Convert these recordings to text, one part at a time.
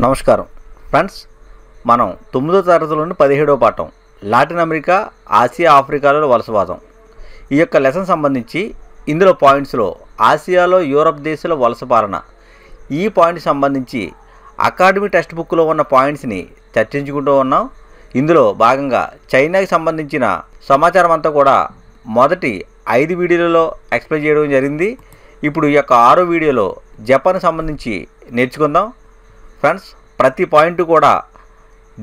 నమస్కారం ఫ్రెండ్స్, మనం 9వ తరగతిలోని 17వ పాఠం లాటిన్ అమెరికా, ఆసియా, ఆఫ్రికాలో వలసవాదం ఈ యొక్క లెసన్ సంబంధించి ఇందులో పాయింట్స్లో ఆసియాలో యూరప్ దేశాల వలస పాలన ఈ పాయింట్ సంబంధించి అకాడమీ టెక్స్ట్ బుక్లో ఉన్న పాయింట్స్ని చర్చించుకుంటూ ఉన్నాం. ఇందులో భాగంగా చైనాకి సంబంధించిన సమాచారం అంతా కూడా మొదటి 5 వీడియోలలో ఎక్స్ప్లెయిన్ చేయడం జరిగింది. ఇప్పుడు ఈ యొక్క 6వ వీడియోలో జపాన్ సంబంధించి నేర్చుకుందాం. ఫ్రెండ్స్, ప్రతి పాయింట్ కూడా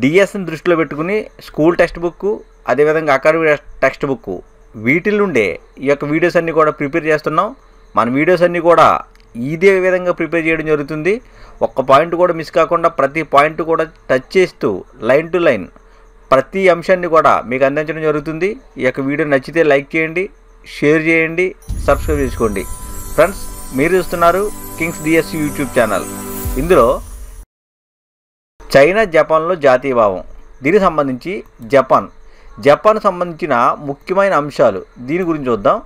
డిఎస్ని దృష్టిలో పెట్టుకుని స్కూల్ టెక్స్ట్ బుక్, అదేవిధంగా అకాడమీ టెక్స్ట్ బుక్ వీటిల నుండే ఈ యొక్క వీడియోస్ అన్నీ కూడా ప్రిపేర్ చేస్తున్నాం. మన వీడియోస్ అన్నీ కూడా ఇదే విధంగా ప్రిపేర్ చేయడం జరుగుతుంది. ఒక్క పాయింట్ కూడా మిస్ కాకుండా ప్రతి పాయింట్ కూడా టచ్ చేస్తూ లైన్ టు లైన్ ప్రతి అంశాన్ని కూడా మీకు అందించడం జరుగుతుంది. ఈ యొక్క వీడియో నచ్చితే లైక్ చేయండి, షేర్ చేయండి, సబ్స్క్రైబ్ చేసుకోండి. ఫ్రెండ్స్, మీరు చూస్తున్నారు కింగ్స్ డిఎస్ యూట్యూబ్ ఛానల్. ఇందులో చైనా జపాన్లో జాతీయభావం దీనికి సంబంధించి జపాన్ సంబంధించిన ముఖ్యమైన అంశాలు దీని గురించి చూద్దాం.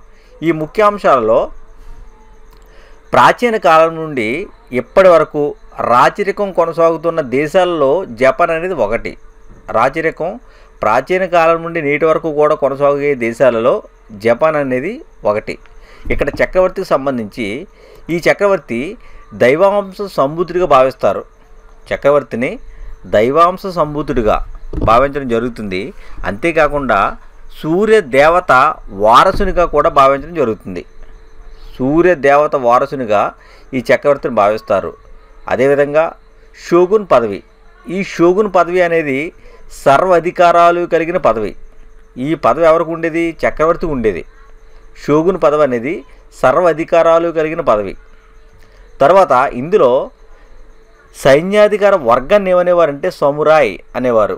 ఈ ముఖ్య అంశాలలో ప్రాచీన కాలం నుండి ఇప్పటి వరకు రాచరికం కొనసాగుతున్న దేశాలలో జపాన్ అనేది ఒకటి. రాచరికం ప్రాచీన కాలం నుండి నేటి వరకు కూడా కొనసాగే దేశాలలో జపాన్ అనేది ఒకటి. ఇక్కడ చక్రవర్తికి సంబంధించి ఈ చక్రవర్తి దైవాంశ సంభూతుడిగా భావిస్తారు. చక్రవర్తిని దైవాంశ సంభూతుడిగా భావించడం జరుగుతుంది. అంతేకాకుండా సూర్య దేవత వారసునిగా కూడా భావించడం జరుగుతుంది. సూర్య దేవత వారసునిగా ఈ చక్రవర్తిని భావిస్తారు. అదేవిధంగా షోగున్ పదవి, ఈ షోగున్ పదవి అనేది సర్వాధికారాలు కలిగిన పదవి. ఈ పదవి ఎవరికి ఉండేది? చక్రవర్తికి ఉండేది. షోగున్ పదవి అనేది సర్వాధికారాలు కలిగిన పదవి. తర్వాత ఇందులో సైన్యాధికార వర్గాన్ని ఏమనేవారంటే సమురాయ్ అనేవారు.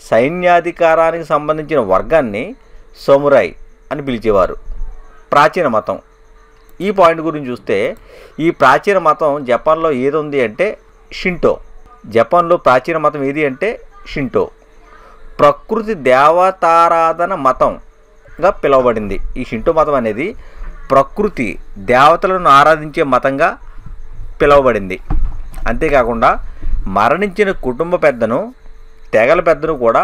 సైన్యాధికారానికి సంబంధించిన వర్గాన్ని సమురాయ్ అని పిలిచేవారు. ప్రాచీన మతం ఈ పాయింట్ గురించి చూస్తే ఈ ప్రాచీన మతం జపాన్లో ఏది ఉంది అంటే షింటో. జపాన్లో ప్రాచీన మతం ఏది అంటే షింటో. ప్రకృతి దేవతారాధన మతంగా పిలువబడింది. ఈ షింటో మతం అనేది ప్రకృతి దేవతలను ఆరాధించే మతంగా పిలువబడింది. అంతేకాకుండా మరణించిన కుటుంబ పెద్దను, తెగల పెద్దను కూడా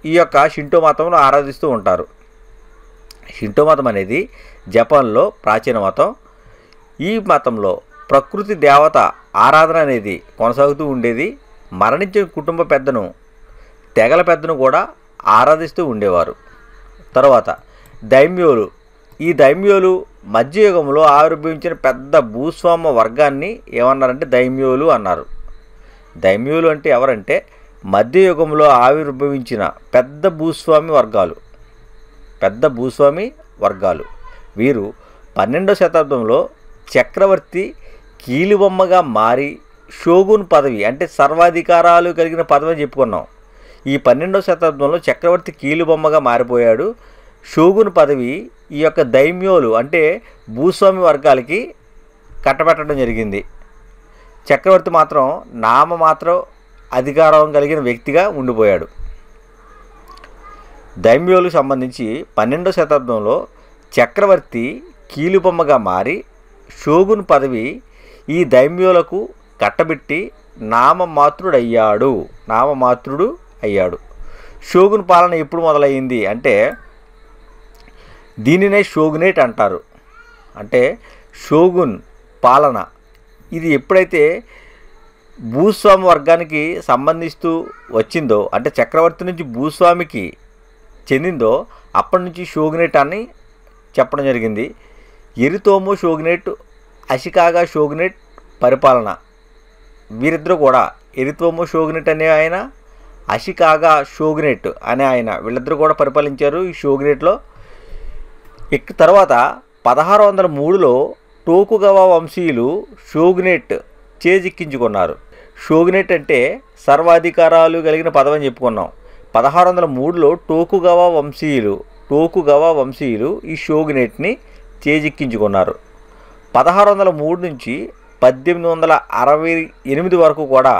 ఈ యొక్క షింటో మతంలో ఆరాధిస్తూ ఉంటారు. షింటో మతం అనేది జపాన్లో ప్రాచీన మతం. ఈ మతంలో ప్రకృతి దేవత ఆరాధన అనేది కొనసాగుతూ ఉండేది. మరణించిన కుటుంబ పెద్దను, తెగల పెద్దను కూడా ఆరాధిస్తూ ఉండేవారు. తర్వాత దైమ్యోలు. ఈ దైమ్యోలు మధ్యయుగంలో ఆవిర్భవించిన పెద్ద భూస్వామ్య వర్గాన్ని ఏమన్నారంటే దైమ్యోలు అన్నారు. దైమ్యోలు అంటే ఎవరంటే మధ్యయుగంలో ఆవిర్భవించిన పెద్ద భూస్వామి వర్గాలు. వీరు 12వ శతాబ్దంలో చక్రవర్తి కీలుబొమ్మగా మారి షోగున్ పదవి అంటే సర్వాధికారాలు కలిగిన పదవి అని చెప్పుకున్నాం. ఈ 12వ శతాబ్దంలో చక్రవర్తి కీలుబొమ్మగా మారిపోయాడు. షోగున్ పదవి ఈ యొక్క దైమ్యోలు అంటే భూస్వామి వర్గాలకి కట్టబెట్టడం జరిగింది. చక్రవర్తి మాత్రం నామమాత్రం అధికారం కలిగిన వ్యక్తిగా ఉండిపోయాడు. దైమ్యోలకు సంబంధించి 12వ శతాబ్దంలో చక్రవర్తి కీలుబొమ్మగా మారి షోగున్ పదవి ఈ దైమ్యోలకు కట్టబెట్టి నామమాత్రుడు అయ్యాడు. షోగున్ పాలన ఎప్పుడు మొదలయ్యింది అంటే దీనినే షోగునేట్ అంటారు. అంటే షోగున్ పాలన ఇది ఎప్పుడైతే భూస్వామి వర్గానికి సంబంధిస్తూ వచ్చిందో అంటే చక్రవర్తి నుంచి భూస్వామికి చెందిందో అప్పటి నుంచి షోగునేట్ అని చెప్పడం జరిగింది. ఎరితోమో షోగునేట్, అషికాగా షోగునేట్ పరిపాలన. వీరిద్దరూ కూడా ఎరితోమో షోగునేట్ అనే ఆయన, అషికాగా షోగునేట్ అనే ఆయన వీళ్ళిద్దరూ కూడా పరిపాలించారు ఈ షోగునేట్లో. తర్వాత 1603లో టోకుగవా వంశీయులు షోగునేట్ చేజిక్కించుకున్నారు. షోగునేట్ అంటే సర్వాధికారాలు కలిగిన పదవి అని చెప్పుకున్నాం. 1603లో టోకుగవా వంశీయులు ఈ షోగునేట్ని చేజిక్కించుకున్నారు. 1603 నుంచి 1868 వరకు కూడా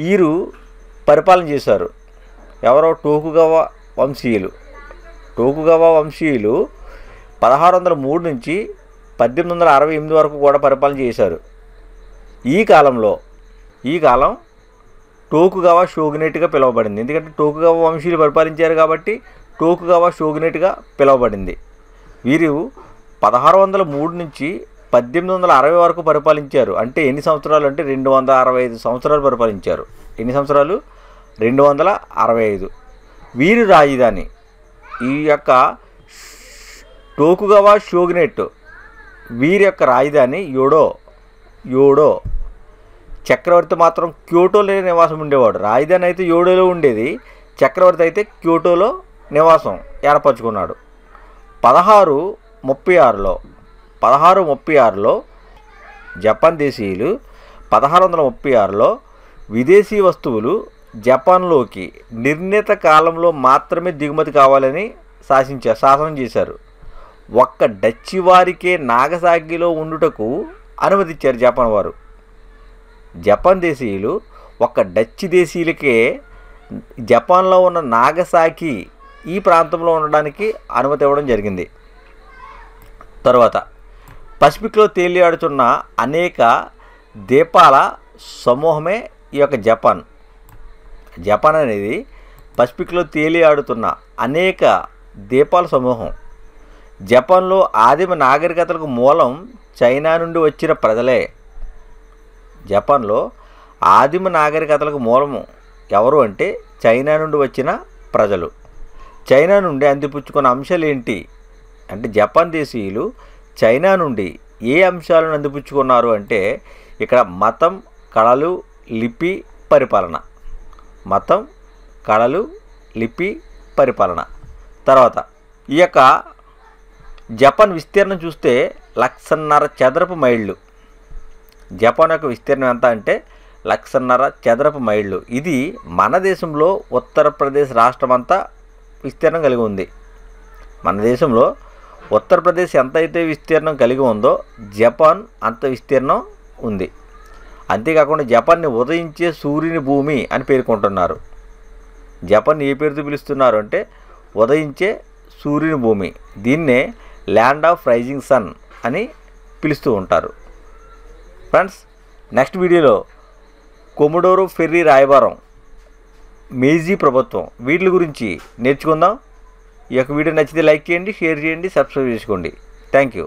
వీరు పరిపాలన చేశారు. ఎవరో టోకుగవా వంశీయులు 1603 నుంచి 1868 వరకు కూడా పరిపాలన చేశారు. ఈ కాలం టోకుగావా షోగునేట్గా పిలువబడింది. ఎందుకంటే టోకుగావా వంశీయులు పరిపాలించారు కాబట్టి టోకుగావా షోగునేట్గా పిలువబడింది. వీరు 1603 నుంచి 1860 వరకు పరిపాలించారు. అంటే ఎన్ని సంవత్సరాలు అంటే 265 సంవత్సరాలు పరిపాలించారు. ఎన్ని సంవత్సరాలు? 265. వీరి రాజధాని ఈ యొక్క టోకుగావా షోగునేట్ వీరి యొక్క రాజధాని యోడో. చక్రవర్తి మాత్రం క్యోటోలో నివాసం ఉండేవాడు. రాజధాని అయితే యోడోలో ఉండేది, చక్రవర్తి అయితే క్యోటోలో నివాసం ఏర్పరచుకున్నాడు. 1636లో జపాన్ దేశీయులు 1636లో విదేశీ వస్తువులు జపాన్లోకి నిర్ణీత కాలంలో మాత్రమే దిగుమతి కావాలని శాసనం చేశారు. ఒక్క డచ్చి వారికే నాగసాకిలో ఉండుటకు అనుమతిచ్చారు జపాన్ వారు. జపాన్ దేశీయులు ఒక్క డచ్చి దేశీయులకే జపాన్లో ఉన్న నాగసాకి ఈ ప్రాంతంలో ఉండడానికి అనుమతి ఇవ్వడం జరిగింది. తర్వాత పసిఫిక్లో తేలియాడుతున్న అనేక ద్వీపాల సమూహమే ఈ యొక్క జపాన్. జపాన్ అనేది పసిఫిక్లో తేలియాడుతున్న అనేక ద్వీపాల సమూహం. జపాన్లో ఆదిమ నాగరికతలకు మూలం చైనా నుండి వచ్చిన ప్రజలే. జపాన్లో ఆదిమ నాగరికతలకు మూలము ఎవరు అంటే చైనా నుండి వచ్చిన ప్రజలు. చైనా నుండి అందిపుచ్చుకున్న అంశాలు ఏంటి అంటే జపాన్ దేశీయులు చైనా నుండి ఏ అంశాలను అందిపుచ్చుకున్నారు అంటే ఇక్కడ మతం, కళలు, లిపి, పరిపాలన. మతం, కళలు, లిపి, పరిపాలన. తర్వాత ఈ యొక్క జపాన్ విస్తీర్ణం చూస్తే 1.5 చదరపు మైళ్ళు. జపాన్ యొక్క విస్తీర్ణం ఎంత అంటే 1.5 చదరపు మైళ్ళు. ఇది మన దేశంలో ఉత్తరప్రదేశ్ రాష్ట్రం అంతా విస్తీర్ణం కలిగి ఉంది. మన దేశంలో ఉత్తరప్రదేశ్ ఎంతైతే విస్తీర్ణం కలిగి ఉందో జపాన్ అంత విస్తీర్ణం ఉంది. అంతేకాకుండా జపాన్ని ఉదయించే సూర్యుని భూమి అని పేర్కొంటున్నారు. జపాన్ ఏ పేరుతో పిలుస్తున్నారు అంటే ఉదయించే సూర్యుని భూమి. దీన్నే ల్యాండ్ ఆఫ్ రైజింగ్ సన్ అని పిలుస్తూ ఉంటారు. ఫ్రెండ్స్, నెక్స్ట్ వీడియోలో కొమొడోరో ఫెర్రీ రాయబారం, మేజీ ప్రభుత్వం వీటి గురించి నేర్చుకుందాం. ఈ యొక్క వీడియో నచ్చితే లైక్ చేయండి, షేర్ చేయండి, సబ్స్క్రైబ్ చేసుకోండి. Thank you.